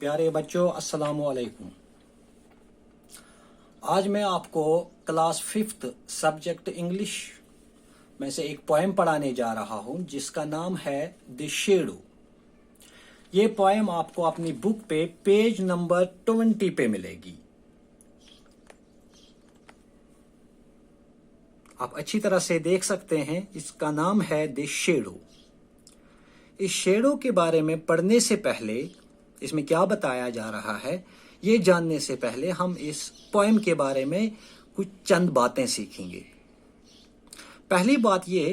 प्यारे बच्चों, अस्सलाम वालेकुम। आज मैं आपको क्लास 5th सब्जेक्ट इंग्लिश में से एक पोएम पढ़ाने जा रहा हूं जिसका नाम है द शैडो। ये पोएम आपको अपनी बुक पे पेज नंबर 20 पे मिलेगी। आप अच्छी तरह से देख सकते हैं, इसका नाम है द शैडो। इस शैडो के बारे में पढ़ने से पहले इसमें क्या बताया जा रहा है ये जानने से पहले हम इस पोएम के बारे में कुछ चंद बातें सीखेंगे। पहली बात ये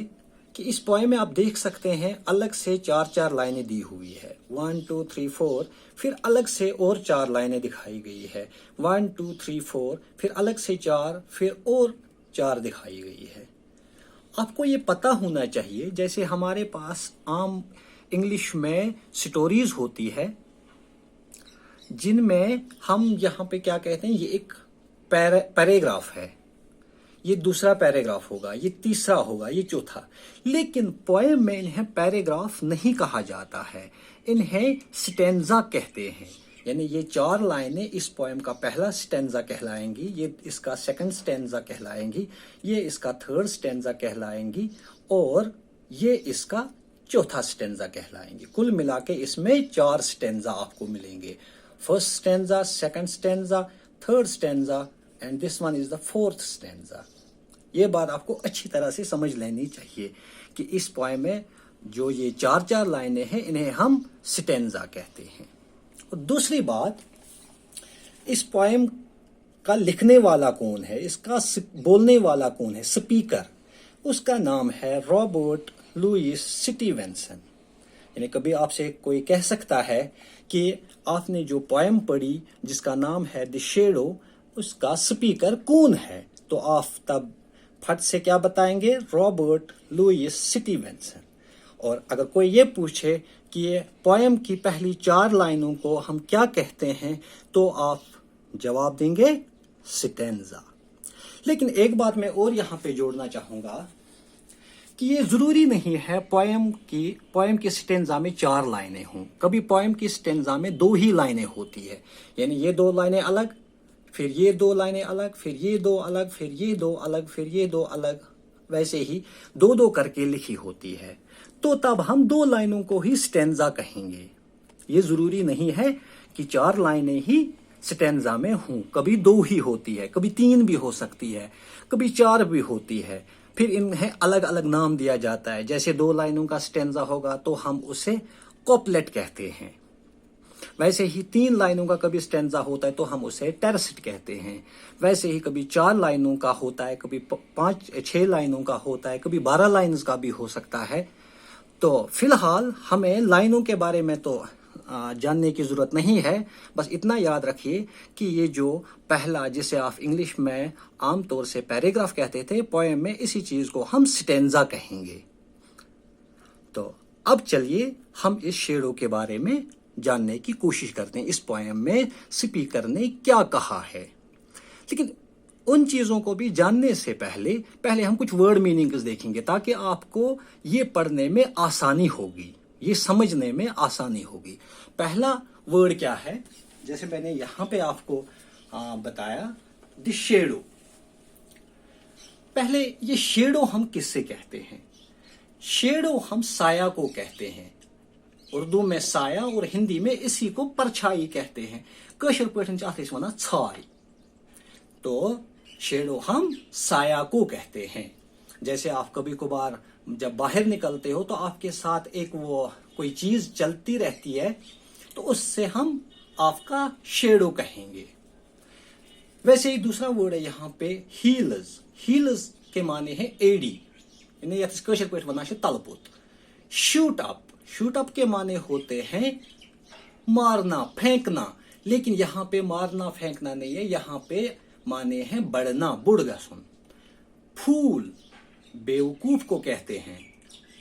कि इस पोएम में आप देख सकते हैं अलग से चार लाइनें दी हुई है, 1 2 3 4। फिर अलग से और 4 लाइनें दिखाई गई है, 1 2 3 4। फिर अलग से 4, फिर और 4 दिखाई गई है। आपको ये पता होना चाहिए, जैसे हमारे पास आम इंग्लिश में स्टोरीज होती है जिनमें हम यहाँ पे क्या कहते हैं, ये एक पैराग्राफ है, ये दूसरा पैराग्राफ होगा, ये तीसरा होगा, ये चौथा। लेकिन पोएम में इन्हें पैराग्राफ नहीं कहा जाता है, इन्हें स्टैंजा कहते हैं। यानी ये 4 लाइनें इस पोएम का पहला स्टैंजा कहलाएंगी, ये इसका सेकंड स्टैंजा कहलाएंगी, ये इसका थर्ड स्टैंजा कहलाएंगी और ये इसका चौथा स्टैंजा कहलाएंगे। कुल मिला के इसमें 4 स्टैंजा आपको मिलेंगे। First stanza, second stanza, third stanza and this one is the fourth stanza. ये बात आपको अच्छी तरह से समझ लेनी चाहिए कि इस पोएम में जो ये 4 लाइनें हैं इन्हें हम स्टैंजा कहते हैं। और दूसरी बात, इस पोएम का लिखने वाला कौन है, इसका बोलने वाला कौन है, स्पीकर, उसका नाम है रॉबर्ट लुइस स्टीवेंसन। यानी कभी आपसे कोई कह सकता है कि आपने जो पोएम पढ़ी जिसका नाम है द शैडो, उसका स्पीकर कौन है, तो आप तब फट से क्या बताएंगे, रॉबर्ट लुइस स्टीवेंसन। और अगर कोई ये पूछे कि ये पोएम की पहली 4 लाइनों को हम क्या कहते हैं, तो आप जवाब देंगे स्टैंजा। लेकिन एक बात मैं और यहाँ पे जोड़ना चाहूंगा कि ये जरूरी नहीं है पोएम की स्टैंजा में 4 लाइनें हों। कभी पोएम की स्टैंजा में 2 ही लाइनें होती है, यानी ये 2 लाइनें अलग, फिर ये 2 लाइनें अलग, फिर ये 2 अलग, फिर ये 2 अलग, फिर ये 2 अलग, वैसे ही 2 करके लिखी होती है। तो तब हम 2 लाइनों को ही स्टैंजा कहेंगे। ये जरूरी नहीं है कि 4 लाइनें ही स्टैंजा में हों, कभी 2 ही होती है, कभी 3 भी हो सकती है, कभी 4 भी होती है। फिर इन्हें अलग अलग नाम दिया जाता है। जैसे 2 लाइनों का स्टैंजा होगा तो हम उसे कॉपलेट कहते हैं, वैसे ही 3 लाइनों का कभी स्टैंजा होता है तो हम उसे टेरसिट कहते हैं। वैसे ही कभी 4 लाइनों का होता है, कभी 5-6 लाइनों का होता है, कभी 12 लाइन्स का भी हो सकता है। तो फिलहाल हमें लाइनों के बारे में तो जानने की जरूरत नहीं है, बस इतना याद रखिए कि ये जो पहला, जिसे आप इंग्लिश में आमतौर से पैराग्राफ कहते थे, पोएम में इसी चीज को हम स्टैंजा कहेंगे। तो अब चलिए हम इस शैडो के बारे में जानने की कोशिश करते हैं, इस पोएम में स्पीकर ने क्या कहा है। लेकिन उन चीजों को भी जानने से पहले हम कुछ वर्ड मीनिंग्स देखेंगे ताकि आपको ये पढ़ने में आसानी होगी, ये समझने में आसानी होगी। पहला वर्ड क्या है, जैसे मैंने यहां पे आपको बताया, द शैडो। पहले ये शैडो हम किससे कहते हैं? शैडो हम साया को कहते हैं। उर्दू में साया और हिंदी में इसी को परछाई कहते हैं। कशर पे वना छाई। तो शैडो हम साया को कहते हैं। जैसे आप कभी कभार जब बाहर निकलते हो तो आपके साथ एक वो कोई चीज चलती रहती है, तो उससे हम आपका शैडो कहेंगे। वैसे ही दूसरा वर्ड है यहाँ पे हील्स। हील्स के माने हैं एडी, तलपुत। शूट अप, शूट अप के माने होते हैं मारना, फेंकना। लेकिन यहाँ पे मारना फेंकना नहीं है, यहाँ पे माने हैं बढ़ना, बुढ़गसुन। फूल बेवकूफ को कहते हैं।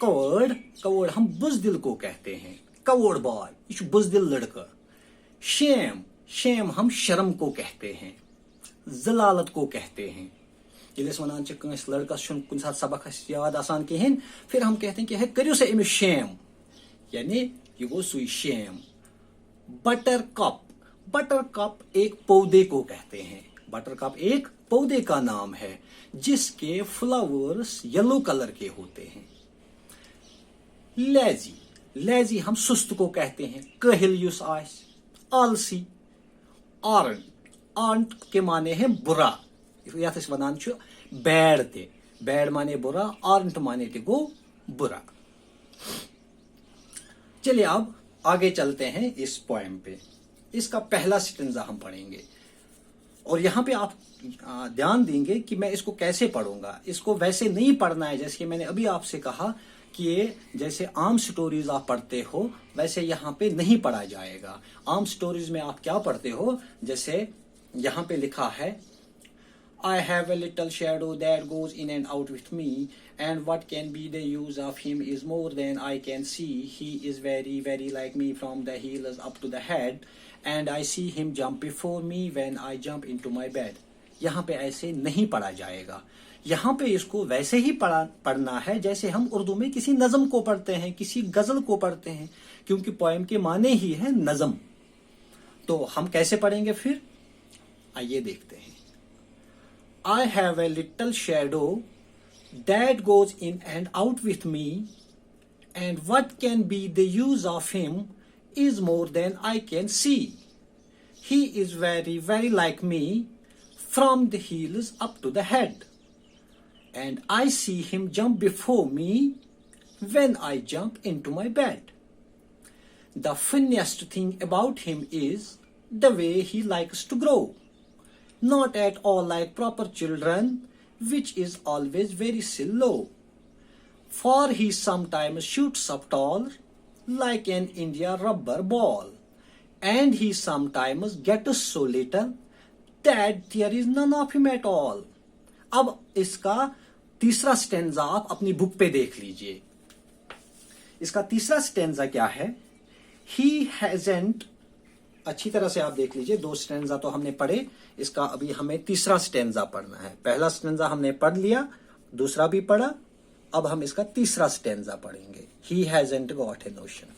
कवर्ड, कवर्ड हम बुजदिल को कहते हैं। कवर्ड बॉय, ये बुजदिल लड़का। शेम, शेम हम शर्म को कहते हैं। जलालत को कहते हैं। यस वन लड़का कुछ साथ सबक याद आसान कहें, फिर हम कहते हैं कि करियो से अमिस शेम, यानी ये गो सुई शेम। बटर कप, बटर कप एक पौधे को कहते हैं। बटर कप एक पौधे का नाम है जिसके फ्लावर्स येलो कलर के होते हैं। लेजी, लेजी हम सुस्त को कहते हैं। कहल युस आस, आलसी। आर्न, आर्न के माने हैं बुरा, यथ वनान छु बैड ते, बैड माने बुरा, आर्न माने ते गो बुरा। चलिए अब आगे चलते हैं इस पोएम पे। इसका पहला स्टेंजा हम पढ़ेंगे और यहां पे आप ध्यान देंगे कि मैं इसको कैसे पढ़ूंगा। इसको वैसे नहीं पढ़ना है जैसे मैंने अभी आपसे कहा कि ये जैसे आम स्टोरीज आप पढ़ते हो वैसे यहाँ पे नहीं पढ़ा जाएगा। आम स्टोरीज में आप क्या पढ़ते हो, जैसे यहाँ पे लिखा है I have a little shadow that goes in and out with me, and what can be the use of him is more than I can see. He is very, very like me from the heels up to the head, and I see him jump before me when I jump into my bed. यहाँ पे ऐसे नहीं पढ़ा जाएगा। यहाँ पे इसको वैसे ही पढ़ना है जैसे हम उर्दू में किसी नज़म को पढ़ते हैं, किसी गजल को पढ़ते हैं, क्योंकि पोएम के माने ही है नज़म। तो हम कैसे पढ़ेंगे फिर, आइए देखते हैं। I have a little shadow that goes in and out with me, and what can be the use of him is more than I can see. He is very, very like me from the heels up to the head, and I see him jump before me when I jump into my bed. The funniest thing about him is the way he likes to grow. Not at all like proper children, which is always very slow. For he sometimes shoots up tall, like an India rubber ball, and he sometimes gets so little that there is none of him at all. अब इसका तीसरा stanza आप अपनी book पे देख लीजिए। इसका तीसरा स्टेंजा क्या है, He hasn't, अच्छी तरह से आप देख लीजिए, दो स्टेंजा तो हमने पढ़े, इसका अभी हमें तीसरा स्टेंजा पढ़ना है। पहला स्टेंजा हमने पढ़ लिया, दूसरा भी पढ़ा, अब हम इसका तीसरा स्टेंजा पढ़ेंगे। He hasn't got a notion.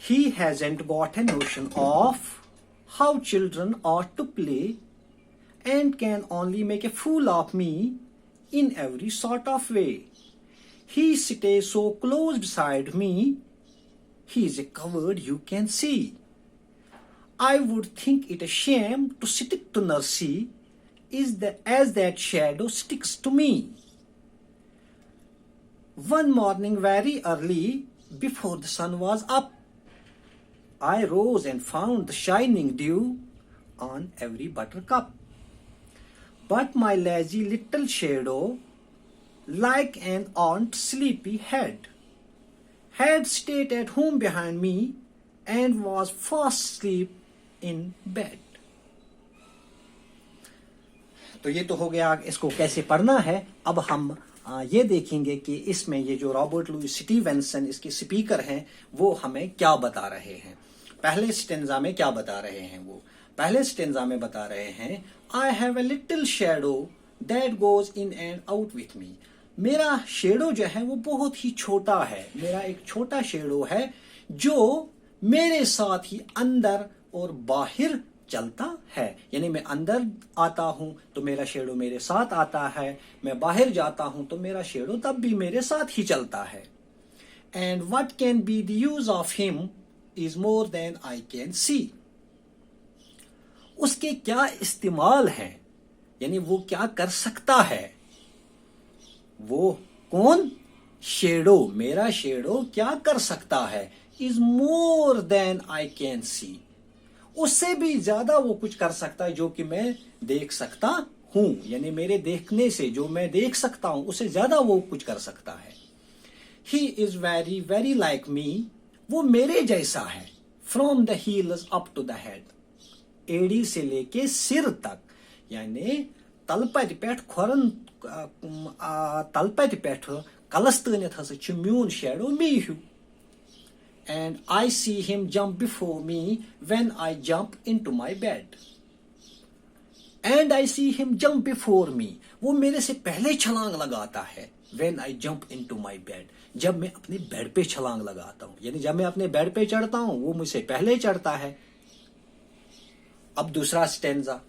He hasn't got a notion of how children ought to play and can only make a fool of me in every sort of way. He stays so close beside me, he is a coward you can see. I would think it a shame to stick to nursery as that shadow sticks to me. One morning very early, before the sun was up, I rose and found the shining dew on every buttercup. But my lazy little shadow, like an aunt sleepy head, had stayed at home behind me and was fast asleep in bed. तो ये तो हो गया इसको कैसे पढ़ना है। अब हम ये देखेंगे कि इसमें ये जो रॉबर्ट लुई स्टीवेंसन इसके स्पीकर हैं वो हमें क्या बता रहे हैं। पहले स्टेंजा में क्या बता रहे हैं, वो पहले स्टेंजा में बता रहे हैं I have a little shadow that goes in and out with me. मेरा शेडो जो है वो बहुत ही छोटा है, मेरा एक छोटा शेडो है जो मेरे साथ ही अंदर और बाहर चलता है। यानी मैं अंदर आता हूं तो मेरा शेडो मेरे साथ आता है, मैं बाहर जाता हूं तो मेरा शेडो तब भी मेरे साथ ही चलता है। And what can be the use of him is more than I can see. उसके क्या इस्तेमाल है, यानी वो क्या कर सकता है। वो कौन, शेडो, मेरा शेडो क्या कर सकता है, is more than I can see, उससे भी ज्यादा वो कुछ कर सकता है जो कि मैं देख सकता हूं। यानी मेरे देखने से जो मैं देख सकता हूं उससे ज्यादा वो कुछ कर सकता है। He is very very like me, वो मेरे जैसा है। From the heels up to the head, एड़ी से लेके सिर तक, यानी तलपति पेठ खोरन तलपति पेठ कलस तनित हस छ म्यून शेडो मे हूं। And I see him jump before me when I jump into my bed. And I see him jump before me, वो मेरे से पहले छलांग लगाता है। When I jump into my bed, जब मैं अपने बेड पे छलांग लगाता हूं, यानी जब मैं अपने बेड पे चढ़ता हूं वो मुझसे पहले चढ़ता है। अब दूसरा stanza,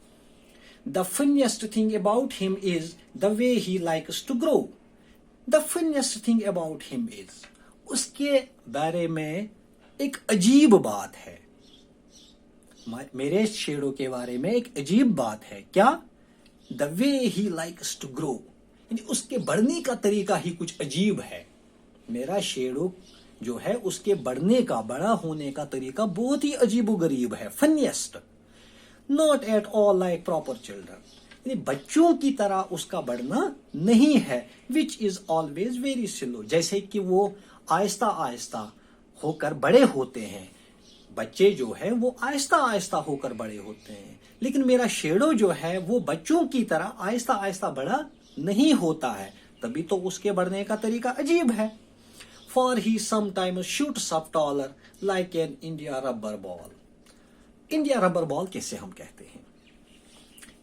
The funniest thing about him is the way he likes to grow. The funniest thing about him is, उसके बारे में एक अजीब बात है, मेरे शेडो के बारे में एक अजीब बात है। क्या? The way he likes to grow, यानी उसके बढ़ने का तरीका ही कुछ अजीब है। मेरा शेडो जो है उसके बढ़ने का, बड़ा होने का तरीका बहुत ही अजीबोगरीब है। Funniest, not at all like proper children, यानी बच्चों की तरह उसका बढ़ना नहीं है। Which is always very slow, जैसे कि वो आहिस्ता आहिस्ता होकर बड़े होते हैं। बच्चे जो है वो आहिस्ता आहिस्ता होकर बड़े होते हैं, लेकिन मेरा शेडो जो है वो बच्चों की तरह आहिस्ता आहिस्ता बड़ा नहीं होता है, तभी तो उसके बढ़ने का तरीका अजीब है। For he sometimes shoots up taller like an India rubber ball. India rubber ball कैसे हम कहते हैं?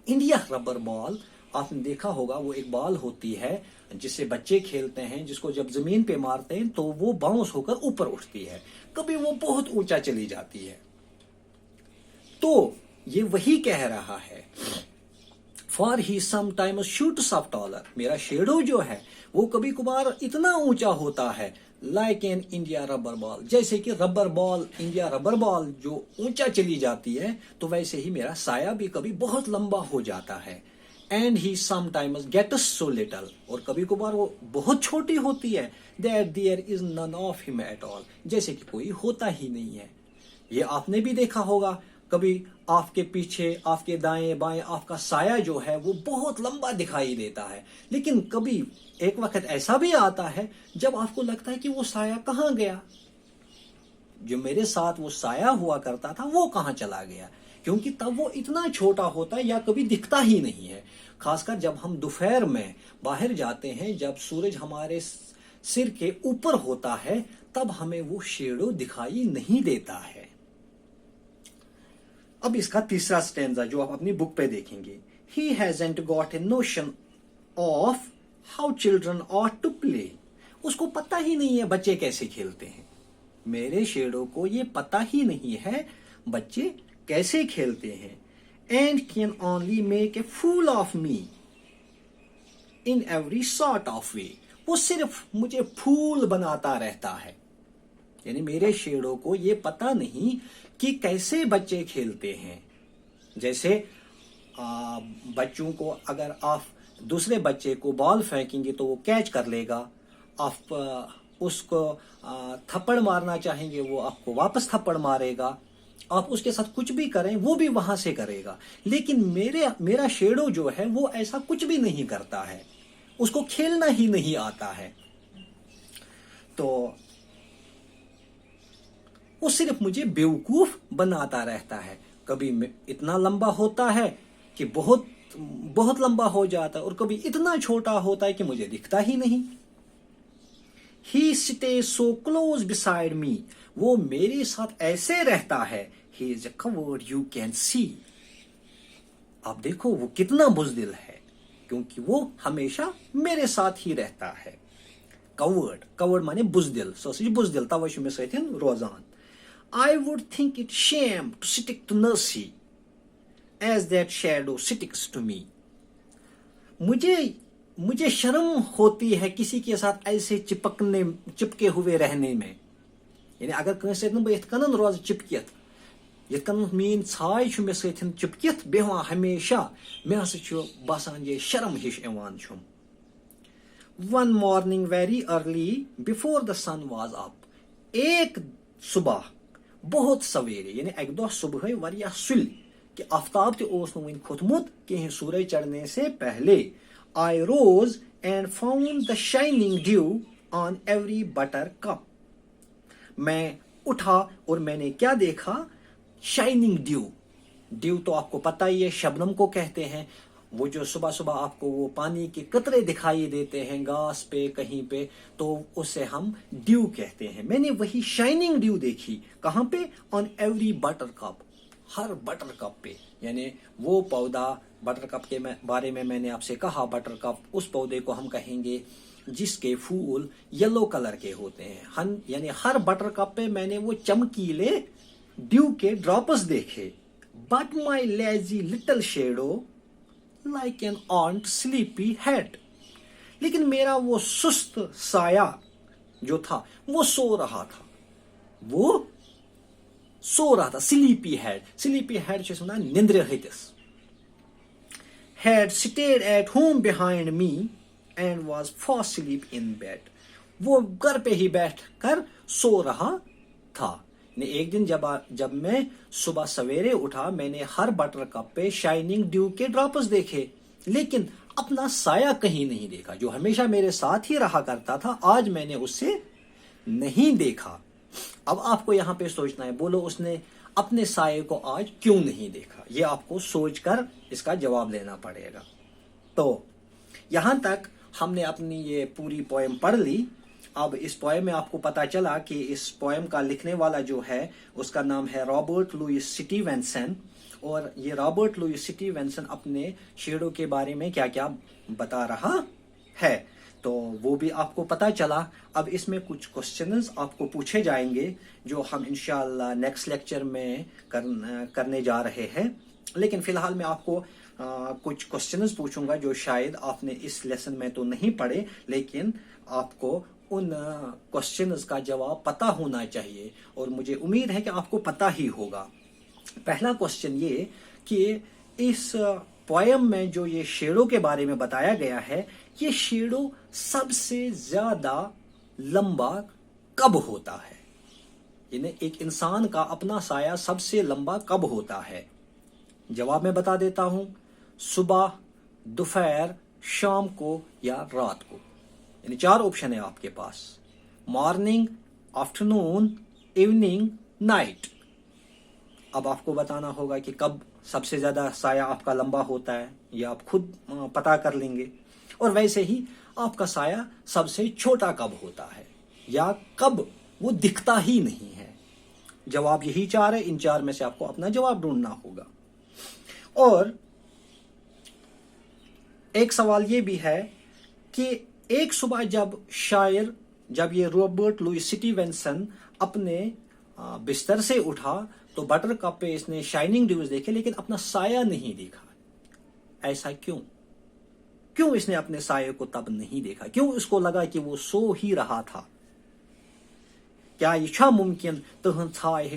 इंडिया रबर बॉल आपने देखा होगा, वो एक बॉल होती है जिससे बच्चे खेलते हैं, जिसको जब जमीन पे मारते हैं तो वो बाउंस होकर ऊपर उठती है, कभी वो बहुत ऊंचा चली जाती है। तो ये वही कह रहा है, for he sometimes shoots up taller, मेरा शेडो जो है वो कभी कभार इतना ऊंचा होता है, like an India rubber ball, जैसे कि rubber ball, India rubber ball जो ऊंचा चली जाती है, तो वैसे ही मेरा साया भी कभी बहुत लंबा हो जाता है। And he sometimes gets so little, और कभी कभार वो बहुत छोटी होती है, that there is none of him at all, जैसे कि कोई होता ही नहीं है। ये आपने भी देखा होगा, कभी आपके पीछे, आपके दाएं बाएं आपका साया जो है वो बहुत लंबा दिखाई देता है, लेकिन कभी एक वक्त ऐसा भी आता है जब आपको लगता है कि वो साया कहाँ गया, जो मेरे साथ वो साया हुआ करता था वो कहाँ चला गया, क्योंकि तब वो इतना छोटा होता है या कभी दिखता ही नहीं है। खासकर जब हम दोपहर में बाहर जाते हैं, जब सूरज हमारे सिर के ऊपर होता है, तब हमें वो शेडो दिखाई नहीं देता है। अब इसका तीसरा स्टैंजा जो आप अपनी बुक पे देखेंगे, he hasn't got a notion of how children ought to play, उसको पता ही नहीं है बच्चे कैसे खेलते हैं। मेरे शेडो को ये पता ही नहीं है बच्चे कैसे खेलते हैं। and can only make a fool of me in every sort of way, वो सिर्फ मुझे फूल बनाता रहता है, यानी मेरे शेडो को ये पता नहीं कि कैसे बच्चे खेलते हैं। जैसे बच्चों को अगर आप दूसरे बच्चे को बॉल फेंकेंगे तो वो कैच कर लेगा, आप उसको थप्पड़ मारना चाहेंगे वो आपको वापस थप्पड़ मारेगा, आप उसके साथ कुछ भी करें वो भी वहां से करेगा। लेकिन मेरा शेडो जो है वो ऐसा कुछ भी नहीं करता है, उसको खेलना ही नहीं आता है, तो वो सिर्फ मुझे बेवकूफ बनाता रहता है। कभी इतना लंबा होता है कि बहुत बहुत लंबा हो जाता है, और कभी इतना छोटा होता है कि मुझे दिखता ही नहीं। He stays so close beside me, वो मेरे साथ ऐसे रहता है। He is a coward you can see, आप देखो वो कितना बुज़दिल है, क्योंकि वो हमेशा मेरे साथ ही रहता है। कवर्ड, कवर्ड माने बुज़दिल, सोचिए बुज़दिल तवै छ मे सथिन रोजान। I would think it shame to stick to Nursie as that shadow sticks to me, मुझे शर्म होती है किसी के साथ ऐसे चिपके हुए रहने में। यानी अगर कंसे बह यथ कन रोज चिपकित, यथ कन मीन छाय मे सथिन चिपकित बेहवान हमेशा, मे हसा बसान ये शर्म हिश इवान छुम। One morning very early before the sun was up, एक सुबह बहुत सवेरे, यानी एक दो सुबह वरिया सुल कि आफ्ताब ते ओस वन खोतमुत कहीं सूरज चढ़ने से पहले, I rose and found the shining dew on every buttercup, मैं उठा और मैंने क्या देखा? Shining due. ड्यू तो आपको पता ही है, शबनम को कहते हैं, वो जो सुबह सुबह आपको वो पानी के कतरे दिखाई देते हैं घास पे कहीं पे, तो उसे हम ड्यू कहते हैं। मैंने वही शाइनिंग ड्यू देखी, कहाँ पे? On every buttercup, her buttercup पे, यानी वो पौधा बटरकप के बारे में मैंने आपसे कहा, बटरकप, उस पौधे को हम कहेंगे जिसके फूल येलो कलर के होते हैं। यानी हर बटर कप पे मैंने वो चमकीले ड्यू के ड्रॉप्स देखे। But my lazy little shadow like an ऑन्ट sleepy head. लेकिन मेरा वो सुस्त साया जो था वो सो रहा था, वो सो रहा था। स्लीपी हेड सुना निंद्र हतिस। had stayed at home behind me and was fast asleep in bed। वो घर पे ही बैठ कर सो रहा था। एक दिन जब मैं सुबह सवेरे उठा, मैंने हर बटर कप पे शाइनिंग ड्यू के ड्रॉप्स देखे, लेकिन अपना साया कहीं नहीं देखा। जो हमेशा मेरे साथ ही रहा करता था, आज मैंने उससे नहीं देखा। अब आपको यहां पे सोचना है, बोलो उसने अपने साये को आज क्यों नहीं देखा? ये आपको सोचकर इसका जवाब देना पड़ेगा। तो यहां तक हमने अपनी ये पूरी पोएम पढ़ ली। अब इस पोएम में आपको पता चला कि इस पोएम का लिखने वाला जो है उसका नाम है रॉबर्ट लुईस स्टीवेंसन। और ये रॉबर्ट लुईस स्टीवेंसन अपने शेडो के बारे में क्या क्या बता रहा है, तो वो भी आपको पता चला। अब इसमें कुछ क्वेश्चंस आपको पूछे जाएंगे जो हम इंशाल्लाह नेक्स्ट लेक्चर में करने जा रहे हैं। लेकिन फिलहाल मैं आपको कुछ क्वेश्चंस पूछूंगा जो शायद आपने इस लेसन में तो नहीं पढ़े, लेकिन आपको उन क्वेश्चंस का जवाब पता होना चाहिए और मुझे उम्मीद है कि आपको पता ही होगा। पहला क्वेश्चन ये कि इस पोएम में जो ये शेडो के बारे में बताया गया है, ये शेडो सबसे ज्यादा लंबा कब होता है? यानी एक इंसान का अपना साया सबसे लंबा कब होता है? जवाब मैं बता देता हूं, सुबह, दोपहर, शाम को या रात को। यानी 4 ऑप्शन है आपके पास, मॉर्निंग, आफ्टरनून, इवनिंग, नाइट। अब आपको बताना होगा कि कब सबसे ज्यादा साया आपका लंबा होता है, या आप खुद पता कर लेंगे। और वैसे ही आपका साया सबसे छोटा कब होता है, या कब वो दिखता ही नहीं है। जवाब यही 4 है। इन 4 में से आपको अपना जवाब ढूंढना होगा। और एक सवाल ये भी है कि एक सुबह जब ये रॉबर्ट लुईस स्टीवेंसन अपने बिस्तर से उठा तो बटर कप पे इसने शाइनिंग ड्यूज देखे, लेकिन अपना साया नहीं देखा। ऐसा क्यों इसने अपने साये को तब नहीं देखा? क्यों इसको लगा कि वो सो ही रहा था? क्या यह मुमकिन तुहन साय हे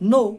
नो,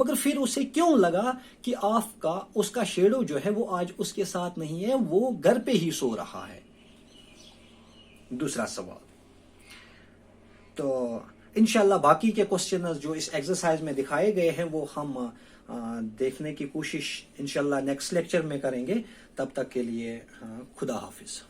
मगर फिर उसे क्यों लगा कि उसका शेडो जो है वो आज उसके साथ नहीं है, वो घर पे ही सो रहा है? दूसरा सवाल। तो इंशाल्लाह बाकी के क्वेश्चन जो इस एक्सरसाइज में दिखाए गए हैं वो हम देखने की कोशिश इंशाल्लाह नेक्स्ट लेक्चर में करेंगे। तब तक के लिए खुदा हाफिज।